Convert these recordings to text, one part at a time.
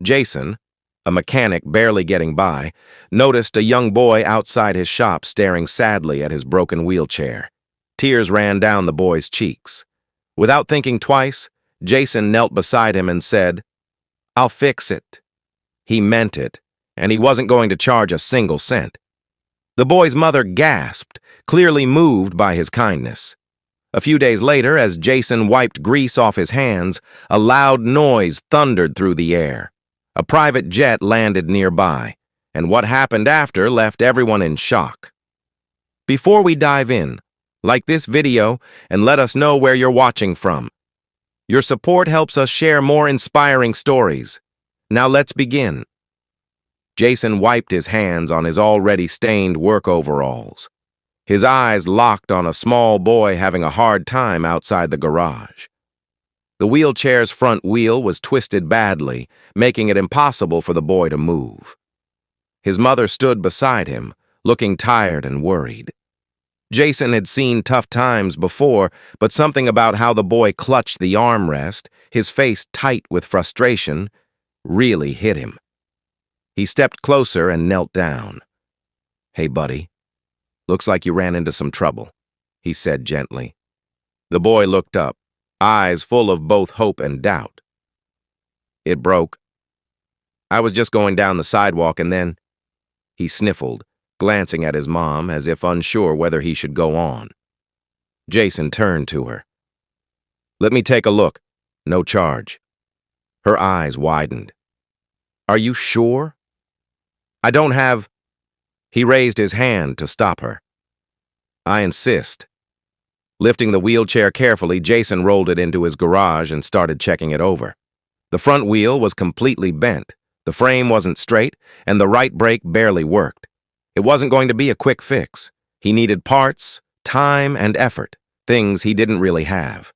Jason, a mechanic barely getting by, noticed a young boy outside his shop staring sadly at his broken wheelchair. Tears ran down the boy's cheeks. Without thinking twice, Jason knelt beside him and said, "I'll fix it." He meant it, and he wasn't going to charge a single cent. The boy's mother gasped, clearly moved by his kindness. A few days later, as Jason wiped grease off his hands, a loud noise thundered through the air. A private jet landed nearby, and what happened after left everyone in shock. Before we dive in, like this video and let us know where you're watching from. Your support helps us share more inspiring stories. Now let's begin. Jason wiped his hands on his already stained work overalls. His eyes locked on a small boy having a hard time outside the garage. The wheelchair's front wheel was twisted badly, making it impossible for the boy to move. His mother stood beside him, looking tired and worried. Jason had seen tough times before, but something about how the boy clutched the armrest, his face tight with frustration, really hit him. He stepped closer and knelt down. "Hey, buddy. Looks like you ran into some trouble," he said gently. The boy looked up, eyes full of both hope and doubt. "It broke. I was just going down the sidewalk and then—" He sniffled, glancing at his mom as if unsure whether he should go on. Jason turned to her. "Let me take a look. No charge." Her eyes widened. "Are you sure?" "I don't have—" He raised his hand to stop her. "I insist." Lifting the wheelchair carefully, Jason rolled it into his garage and started checking it over. The front wheel was completely bent, the frame wasn't straight, and the right brake barely worked. It wasn't going to be a quick fix. He needed parts, time, and effort, things he didn't really have.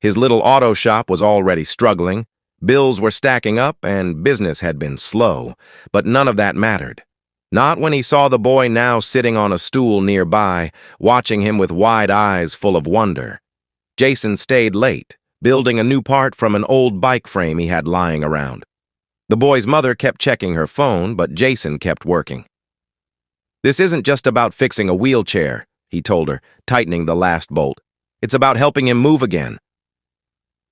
His little auto shop was already struggling, bills were stacking up, and business had been slow, but none of that mattered. Not when he saw the boy now sitting on a stool nearby, watching him with wide eyes full of wonder. Jason stayed late, building a new part from an old bike frame he had lying around. The boy's mother kept checking her phone, but Jason kept working. "This isn't just about fixing a wheelchair," he told her, tightening the last bolt. "It's about helping him move again."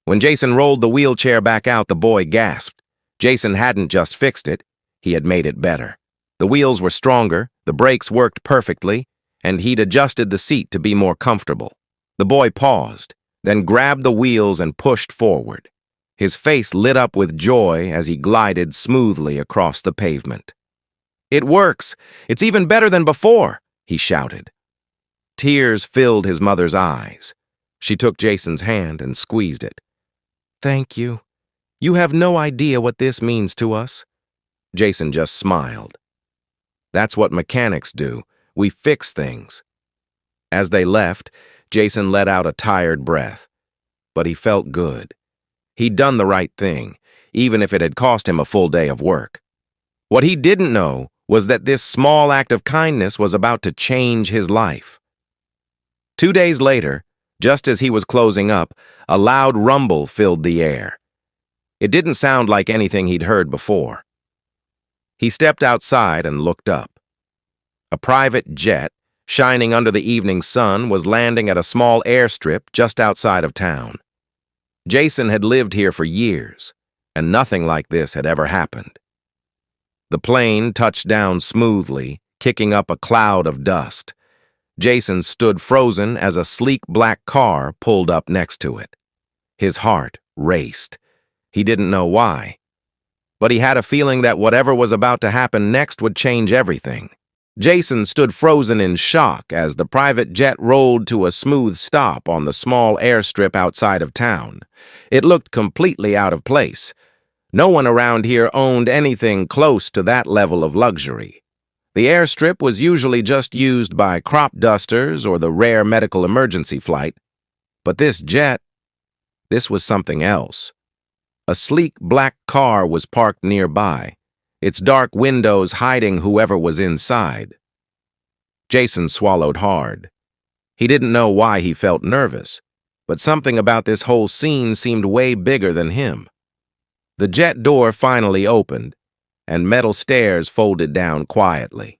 When Jason rolled the wheelchair back out, the boy gasped. Jason hadn't just fixed it, he had made it better. The wheels were stronger, the brakes worked perfectly, and he'd adjusted the seat to be more comfortable. The boy paused, then grabbed the wheels and pushed forward. His face lit up with joy as he glided smoothly across the pavement. "It works! It's even better than before!" he shouted. Tears filled his mother's eyes. She took Jason's hand and squeezed it. "Thank you. You have no idea what this means to us." Jason just smiled. "That's what mechanics do. We fix things." As they left, Jason let out a tired breath. But he felt good. He'd done the right thing, even if it had cost him a full day of work. What he didn't know was that this small act of kindness was about to change his life. 2 days later, just as he was closing up, a loud rumble filled the air. It didn't sound like anything he'd heard before. He stepped outside and looked up. A private jet, shining under the evening sun, was landing at a small airstrip just outside of town. Jason had lived here for years, and nothing like this had ever happened. The plane touched down smoothly, kicking up a cloud of dust. Jason stood frozen as a sleek black car pulled up next to it. His heart raced. He didn't know why, but he had a feeling that whatever was about to happen next would change everything. Jason stood frozen in shock as the private jet rolled to a smooth stop on the small airstrip outside of town. It looked completely out of place. No one around here owned anything close to that level of luxury. The airstrip was usually just used by crop dusters or the rare medical emergency flight. But this jet, this was something else. A sleek black car was parked nearby, its dark windows hiding whoever was inside. Jason swallowed hard. He didn't know why he felt nervous, but something about this whole scene seemed way bigger than him. The jet door finally opened, and metal stairs folded down quietly.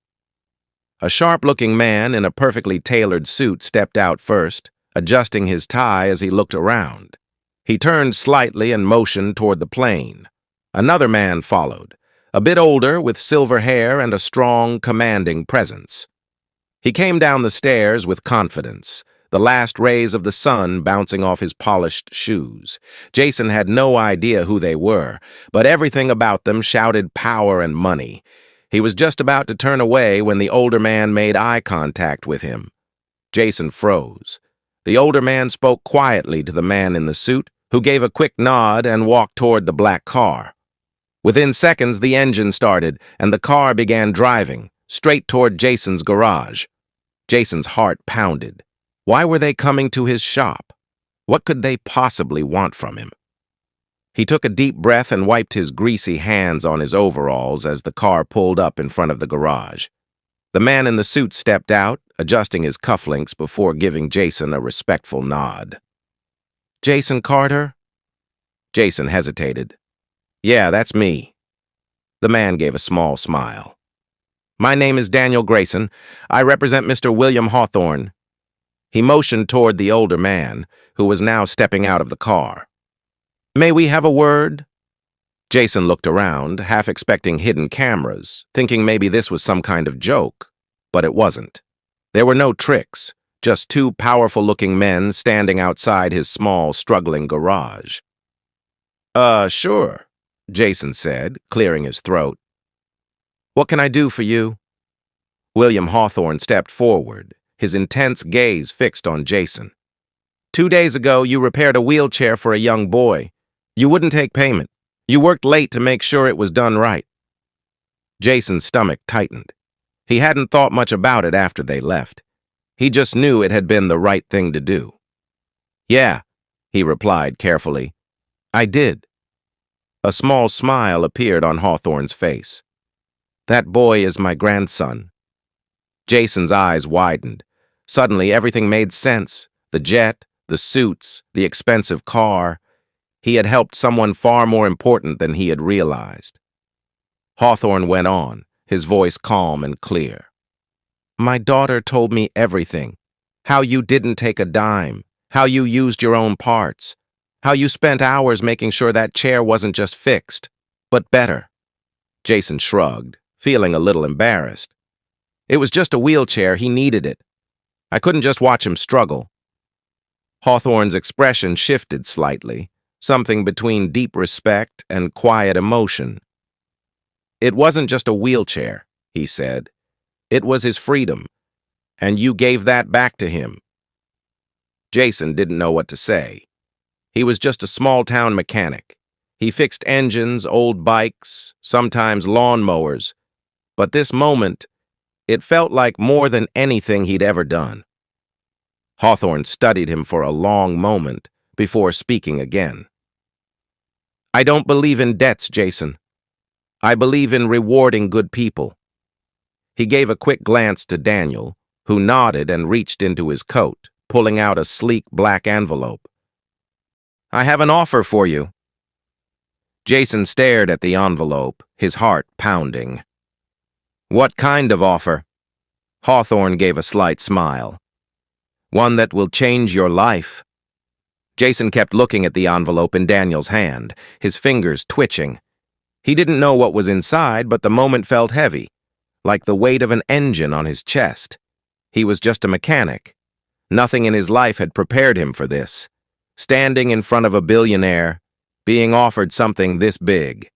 A sharp-looking man in a perfectly tailored suit stepped out first, adjusting his tie as he looked around. He turned slightly and motioned toward the plane. Another man followed, a bit older with silver hair and a strong, commanding presence. He came down the stairs with confidence, the last rays of the sun bouncing off his polished shoes. Jason had no idea who they were, but everything about them shouted power and money. He was just about to turn away when the older man made eye contact with him. Jason froze. The older man spoke quietly to the man in the suit, who gave a quick nod and walked toward the black car. Within seconds, the engine started, and the car began driving, straight toward Jason's garage. Jason's heart pounded. Why were they coming to his shop? What could they possibly want from him? He took a deep breath and wiped his greasy hands on his overalls as the car pulled up in front of the garage. The man in the suit stepped out, adjusting his cufflinks before giving Jason a respectful nod. "Jason Carter?" Jason hesitated. "Yeah, that's me." The man gave a small smile. "My name is Daniel Grayson. I represent Mr. William Hawthorne." He motioned toward the older man, who was now stepping out of the car. "May we have a word?" Jason looked around, half expecting hidden cameras, thinking maybe this was some kind of joke, but it wasn't. There were no tricks, just two powerful-looking men standing outside his small, struggling garage. Sure," Jason said, clearing his throat. "What can I do for you?" William Hawthorne stepped forward, his intense gaze fixed on Jason. "2 days ago, you repaired a wheelchair for a young boy. You wouldn't take payment. You worked late to make sure it was done right." Jason's stomach tightened. He hadn't thought much about it after they left. He just knew it had been the right thing to do. "Yeah," he replied carefully. "I did." A small smile appeared on Hawthorne's face. "That boy is my grandson." Jason's eyes widened. Suddenly, everything made sense. The jet, the suits, the expensive car. He had helped someone far more important than he had realized. Hawthorne went on, his voice calm and clear. "My daughter told me everything. How you didn't take a dime. How you used your own parts. How you spent hours making sure that chair wasn't just fixed, but better." Jason shrugged, feeling a little embarrassed. "It was just a wheelchair. He needed it. I couldn't just watch him struggle." Hawthorne's expression shifted slightly, something between deep respect and quiet emotion. "It wasn't just a wheelchair," he said. "It was his freedom, and you gave that back to him." Jason didn't know what to say. He was just a small-town mechanic. He fixed engines, old bikes, sometimes lawnmowers. But this moment, it felt like more than anything he'd ever done. Hawthorne studied him for a long moment before speaking again. "I don't believe in debts, Jason. I believe in rewarding good people." He gave a quick glance to Daniel, who nodded and reached into his coat, pulling out a sleek black envelope. "I have an offer for you." Jason stared at the envelope, his heart pounding. "What kind of offer?" Hawthorne gave a slight smile. "One that will change your life." Jason kept looking at the envelope in Daniel's hand, his fingers twitching. He didn't know what was inside, but the moment felt heavy, like the weight of an engine on his chest. He was just a mechanic. Nothing in his life had prepared him for this. Standing in front of a billionaire, being offered something this big.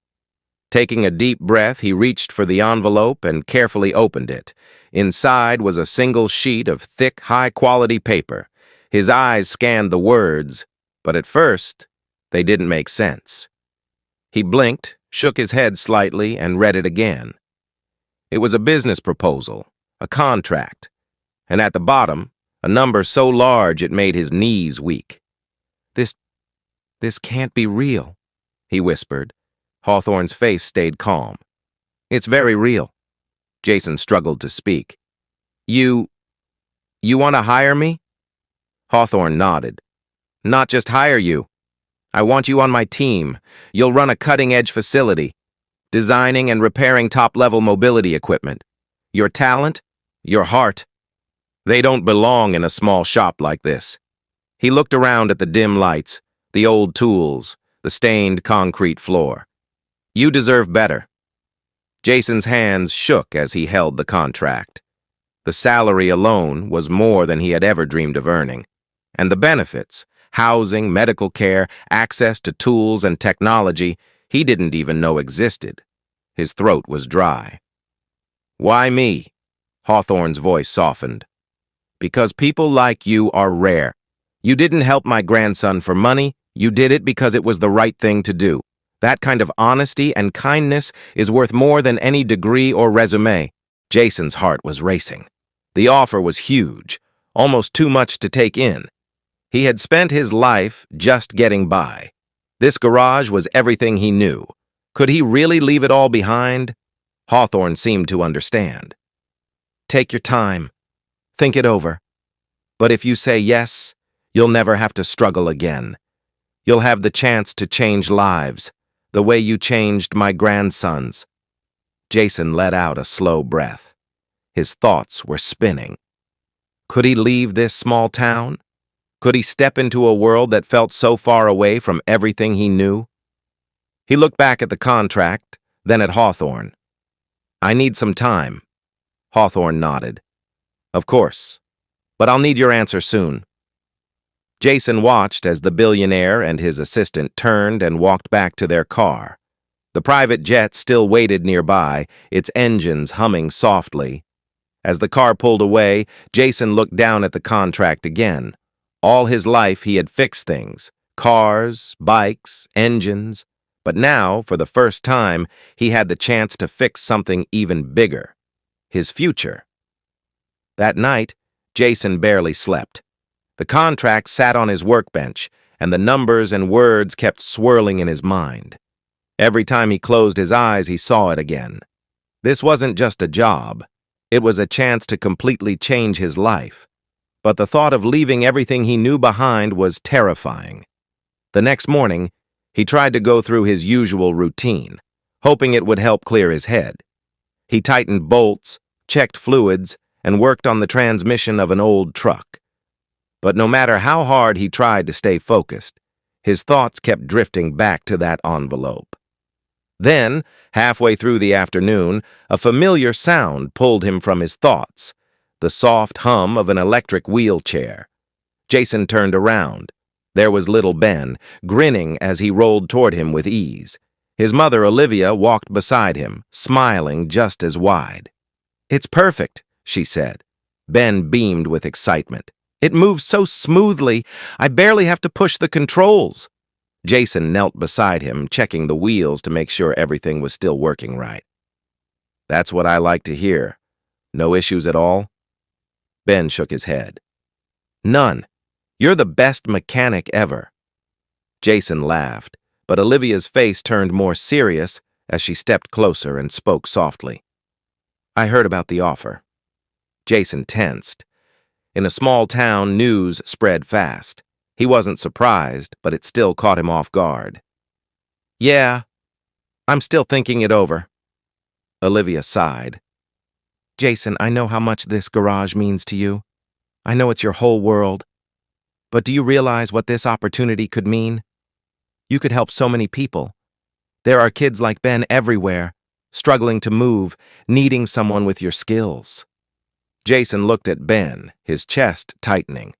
Taking a deep breath, he reached for the envelope and carefully opened it. Inside was a single sheet of thick, high-quality paper. His eyes scanned the words, but at first, they didn't make sense. He blinked, shook his head slightly, and read it again. It was a business proposal, a contract, and at the bottom, a number so large it made his knees weak. This can't be real," he whispered. Hawthorne's face stayed calm. "It's very real." Jason struggled to speak. You want to hire me?" Hawthorne nodded. "Not just hire you. I want you on my team. You'll run a cutting-edge facility, designing and repairing top-level mobility equipment. Your talent, your heart, they don't belong in a small shop like this. He looked around at the dim lights, the old tools, the stained concrete floor. You deserve better. Jason's hands shook as he held the contract. The salary alone was more than he had ever dreamed of earning. And the benefits, housing, medical care, access to tools and technology, he didn't even know existed. His throat was dry. Why me? Hawthorne's voice softened. Because people like you are rare. You didn't help my grandson for money, you did it because it was the right thing to do. That kind of honesty and kindness is worth more than any degree or resume. Jason's heart was racing. The offer was huge, almost too much to take in. He had spent his life just getting by. This garage was everything he knew. Could he really leave it all behind? Hawthorne seemed to understand. Take your time. Think it over. But if you say yes, you'll never have to struggle again. You'll have the chance to change lives, the way you changed my grandson's. Jason let out a slow breath. His thoughts were spinning. Could he leave this small town? Could he step into a world that felt so far away from everything he knew? He looked back at the contract, then at Hawthorne. I need some time. Hawthorne nodded. Of course, but I'll need your answer soon. Jason watched as the billionaire and his assistant turned and walked back to their car. The private jet still waited nearby, its engines humming softly. As the car pulled away, Jason looked down at the contract again. All his life he had fixed things, cars, bikes, engines, but now, for the first time, he had the chance to fix something even bigger, his future. That night, Jason barely slept. The contract sat on his workbench, and the numbers and words kept swirling in his mind. Every time he closed his eyes, he saw it again. This wasn't just a job. It was a chance to completely change his life. But the thought of leaving everything he knew behind was terrifying. The next morning, he tried to go through his usual routine, hoping it would help clear his head. He tightened bolts, checked fluids, and worked on the transmission of an old truck. But no matter how hard he tried to stay focused, his thoughts kept drifting back to that envelope. Then, halfway through the afternoon, a familiar sound pulled him from his thoughts, the soft hum of an electric wheelchair. Jason turned around. There was little Ben, grinning as he rolled toward him with ease. His mother, Olivia, walked beside him, smiling just as wide. It's perfect, she said. Ben beamed with excitement. It moves so smoothly, I barely have to push the controls. Jason knelt beside him, checking the wheels to make sure everything was still working right. That's what I like to hear. No issues at all? Ben shook his head. None. You're the best mechanic ever. Jason laughed, but Olivia's face turned more serious as she stepped closer and spoke softly. I heard about the offer. Jason tensed. In a small town, news spread fast. He wasn't surprised, but it still caught him off guard. Yeah, I'm still thinking it over. Olivia sighed. Jason, I know how much this garage means to you. I know it's your whole world. But do you realize what this opportunity could mean? You could help so many people. There are kids like Ben everywhere, struggling to move, needing someone with your skills. Jason looked at Ben, his chest tightening.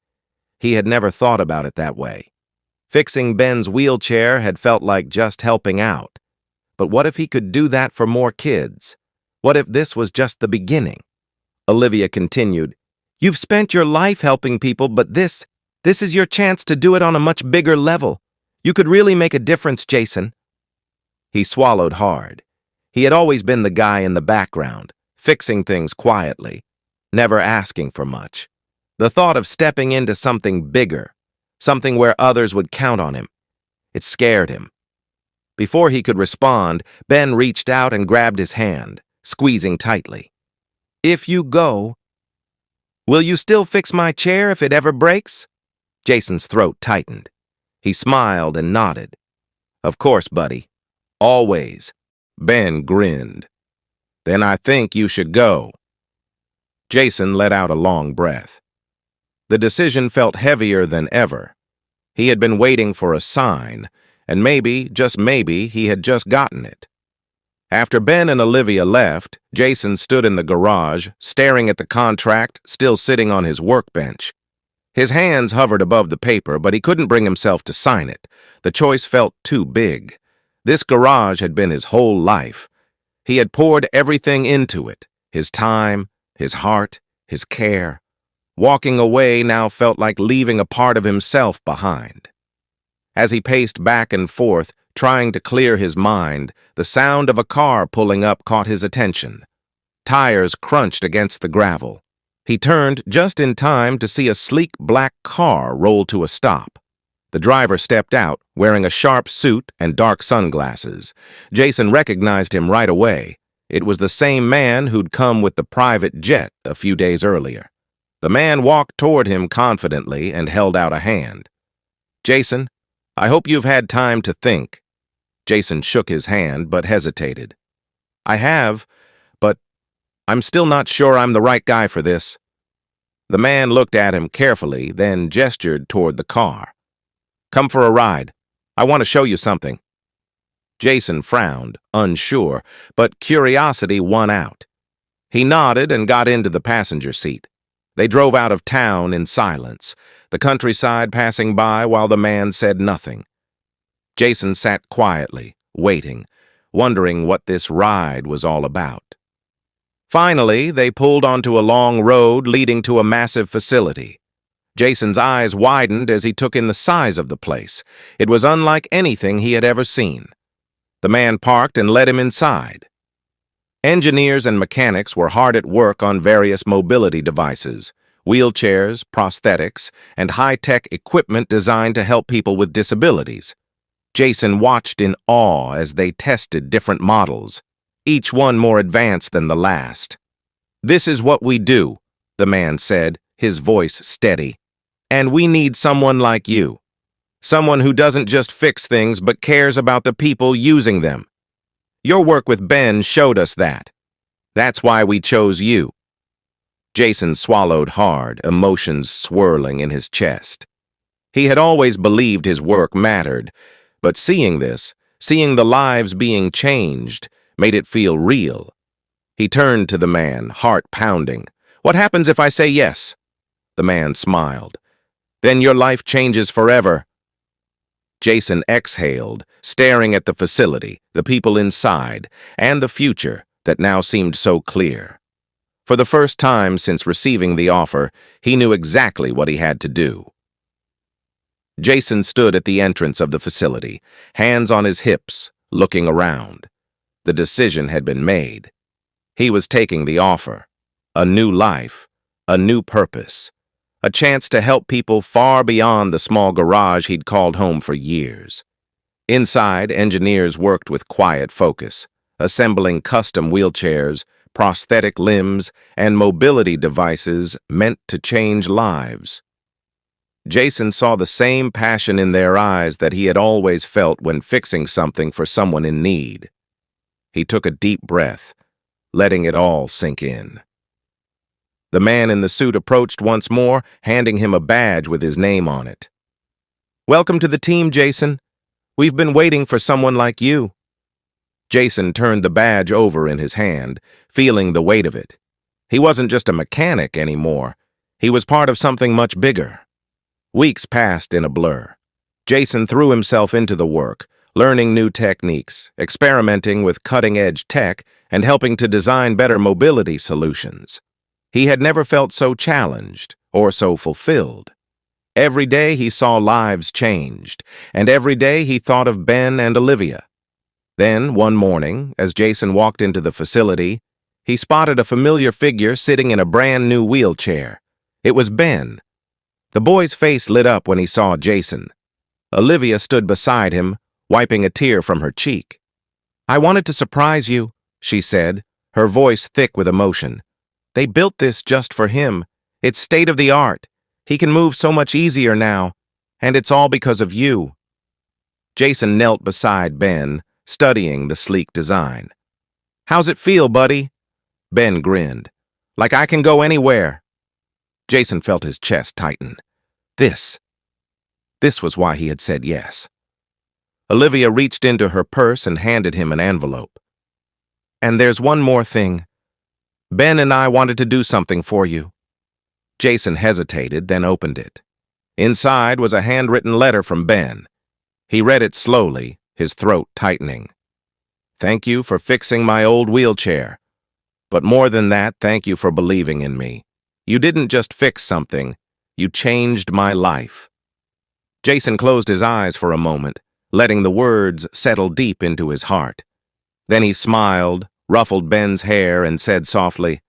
He had never thought about it that way. Fixing Ben's wheelchair had felt like just helping out. But what if he could do that for more kids? What if this was just the beginning? Olivia continued, You've spent your life helping people, but this is your chance to do it on a much bigger level. You could really make a difference, Jason. He swallowed hard. He had always been the guy in the background, fixing things quietly, never asking for much. The thought of stepping into something bigger, something where others would count on him, it scared him. Before he could respond, Ben reached out and grabbed his hand, squeezing tightly. If you go, will you still fix my chair if it ever breaks? Jason's throat tightened. He smiled and nodded. Of course, buddy. Always. Ben grinned. Then I think you should go. Jason let out a long breath. The decision felt heavier than ever. He had been waiting for a sign, and maybe, just maybe, he had just gotten it. After Ben and Olivia left, Jason stood in the garage, staring at the contract still sitting on his workbench. His hands hovered above the paper, but he couldn't bring himself to sign it. The choice felt too big. This garage had been his whole life. He had poured everything into it, his time, his heart, his care. Walking away now felt like leaving a part of himself behind. As he paced back and forth, trying to clear his mind, the sound of a car pulling up caught his attention. Tires crunched against the gravel. He turned just in time to see a sleek black car roll to a stop. The driver stepped out, wearing a sharp suit and dark sunglasses. Jason recognized him right away. It was the same man who'd come with the private jet a few days earlier. The man walked toward him confidently and held out a hand. "Jason, I hope you've had time to think." Jason shook his hand but hesitated. "I have, but I'm still not sure I'm the right guy for this." The man looked at him carefully, then gestured toward the car. "Come for a ride. I want to show you something." Jason frowned, unsure, but curiosity won out. He nodded and got into the passenger seat. They drove out of town in silence, the countryside passing by while the man said nothing. Jason sat quietly, waiting, wondering what this ride was all about. Finally, they pulled onto a long road leading to a massive facility. Jason's eyes widened as he took in the size of the place. It was unlike anything he had ever seen. The man parked and led him inside. Engineers and mechanics were hard at work on various mobility devices, wheelchairs, prosthetics, and high-tech equipment designed to help people with disabilities. Jason watched in awe as they tested different models, each one more advanced than the last. "This is what we do," the man said, his voice steady. "And we need someone like you. Someone who doesn't just fix things but cares about the people using them. Your work with Ben showed us that. That's why we chose you." Jason swallowed hard, emotions swirling in his chest. He had always believed his work mattered, but seeing the lives being changed, made it feel real. He turned to the man, heart pounding. "What happens if I say yes?" The man smiled. "Then your life changes forever." Jason exhaled, staring at the facility, the people inside, and the future that now seemed so clear. For the first time since receiving the offer, he knew exactly what he had to do. Jason stood at the entrance of the facility, hands on his hips, looking around. The decision had been made. He was taking the offer. A new life, a new purpose. A chance to help people far beyond the small garage he'd called home for years. Inside, engineers worked with quiet focus, assembling custom wheelchairs, prosthetic limbs, and mobility devices meant to change lives. Jason saw the same passion in their eyes that he had always felt when fixing something for someone in need. He took a deep breath, letting it all sink in. The man in the suit approached once more, handing him a badge with his name on it. "Welcome to the team, Jason. We've been waiting for someone like you." Jason turned the badge over in his hand, feeling the weight of it. He wasn't just a mechanic anymore. He was part of something much bigger. Weeks passed in a blur. Jason threw himself into the work, learning new techniques, experimenting with cutting-edge tech, and helping to design better mobility solutions. He had never felt so challenged or so fulfilled. Every day he saw lives changed, and every day he thought of Ben and Olivia. Then, one morning, as Jason walked into the facility, he spotted a familiar figure sitting in a brand-new wheelchair. It was Ben. The boy's face lit up when he saw Jason. Olivia stood beside him, wiping a tear from her cheek. "I wanted to surprise you," she said, her voice thick with emotion. "They built this just for him. It's state-of-the-art. He can move so much easier now. And it's all because of you. Jason knelt beside Ben, studying the sleek design. How's it feel, buddy? Ben grinned. Like I can go anywhere. Jason felt his chest tighten. This was why he had said yes. Olivia reached into her purse and handed him an envelope. And there's one more thing. Ben and I wanted to do something for you. Jason hesitated, then opened it. Inside was a handwritten letter from Ben. He read it slowly, his throat tightening. Thank you for fixing my old wheelchair. But more than that, thank you for believing in me. You didn't just fix something, you changed my life. Jason closed his eyes for a moment, letting the words settle deep into his heart. Then he smiled, ruffled Ben's hair, and said softly,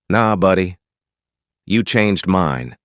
Nah, buddy. You changed mine.